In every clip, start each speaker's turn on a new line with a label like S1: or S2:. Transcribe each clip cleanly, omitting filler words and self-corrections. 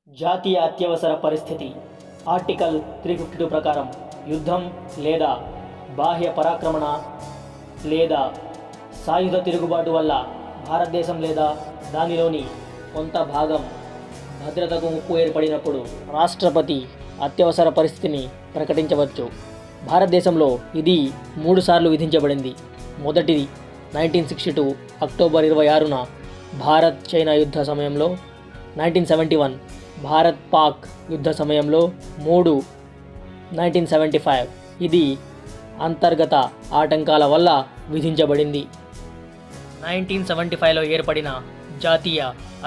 S1: జాతీయ అత్యవసర పరిస్థితి ఆర్టికల్ 352 ప్రకారం యుద్ధం లేదా బాహ్య పరాక్రమణ లేదా సాయుధ తిరుగుబాటు వల్ల భారతదేశం లేదా దానిలోని కొంత భాగం భద్రతకు ముప్పు ఏర్పడినప్పుడు రాష్ట్రపతి అత్యవసర పరిస్థితిని ప్రకటించవచ్చు. భారతదేశంలో ఇది 3 సార్లు విధించబడింది. మొదటిది 1962 అక్టోబర్ 26న భారత్ చైనా యుద్ధ సమయంలో, 1971 భారత్ పాక్ యుద్ధ సమయంలో, 3 1975 ఇది అంతర్గత ఆటంకాల వల్ల విధించబడింది. 1975లో ఏర్పడిన జాతీయ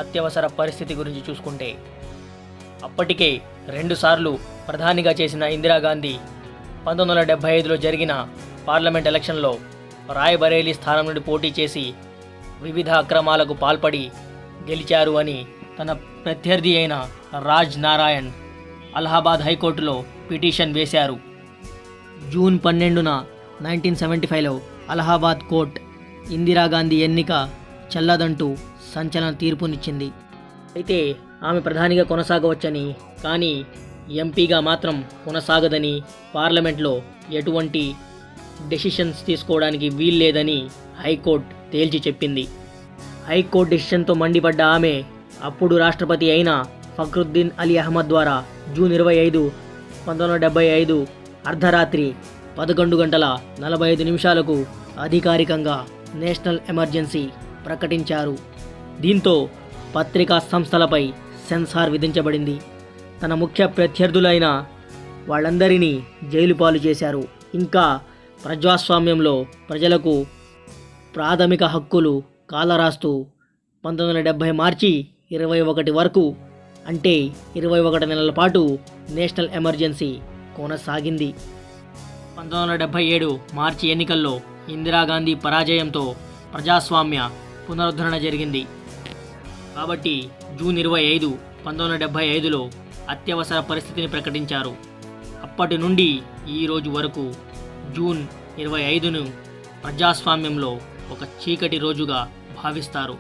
S1: అత్యవసర పరిస్థితి గురించి చూసుకుంటే, అప్పటికే 2 సార్లు ప్రధానిగా చేసిన ఇందిరాగాంధీ 1975లో జరిగిన పార్లమెంట్ ఎలక్షన్లో రాయ్బరేలీ స్థానం నుండి పోటీ చేసి వివిధ అక్రమాలకు పాల్పడి గెలిచారు అని తన ప్రత్యర్థి అయిన రాజ్ నారాయణ్ అలహాబాద్ హైకోర్టులో పిటిషన్ వేశారు. జూన్ 12న 1975లో అలహాబాద్ కోర్ట్ ఇందిరాగాంధీ ఎన్నిక చెల్లదంటూ సంచలన తీర్పునిచ్చింది. అయితే ఆమె ప్రధానిగా కొనసాగవచ్చని, కానీ ఎంపీగా మాత్రం కొనసాగదని, పార్లమెంట్లో ఎటువంటి డెసిషన్స్ తీసుకోవడానికి వీల్లేదని హైకోర్టు తేల్చి చెప్పింది. హైకోర్టు డెసిషన్తో మండిపడ్డ ఆమె అప్పుడు రాష్ట్రపతి అయిన ఫక్రుద్దీన్ అలీ అహ్మద్ ద్వారా జూన్ 25, 1975 అర్ధరాత్రి 11:45 అధికారికంగా నేషనల్ ఎమర్జెన్సీ ప్రకటించారు. దీంతో పత్రికా సంస్థలపై సెన్సార్ విధించబడింది. తన ముఖ్య ప్రత్యర్థులైన వాళ్ళందరినీ జైలు పాలు చేశారు. ఇంకా ప్రజాస్వామ్యంలో ప్రజలకు ప్రాథమిక హక్కులు కాలరాస్తూ 1970 మార్చి 21 వరకు, అంటే 21 నెలల పాటు నేషనల్ ఎమర్జెన్సీ కొనసాగింది. 1977 మార్చి ఎన్నికల్లో ఇందిరాగాంధీ పరాజయంతో ప్రజాస్వామ్య పునరుద్ధరణ జరిగింది. కాబట్టి జూన్ 25, 1975లో అత్యవసర పరిస్థితిని ప్రకటించారు. అప్పటి నుండి ఈ రోజు వరకు జూన్ 25ను ప్రజాస్వామ్యంలో ఒక చీకటి రోజుగా భావిస్తారు.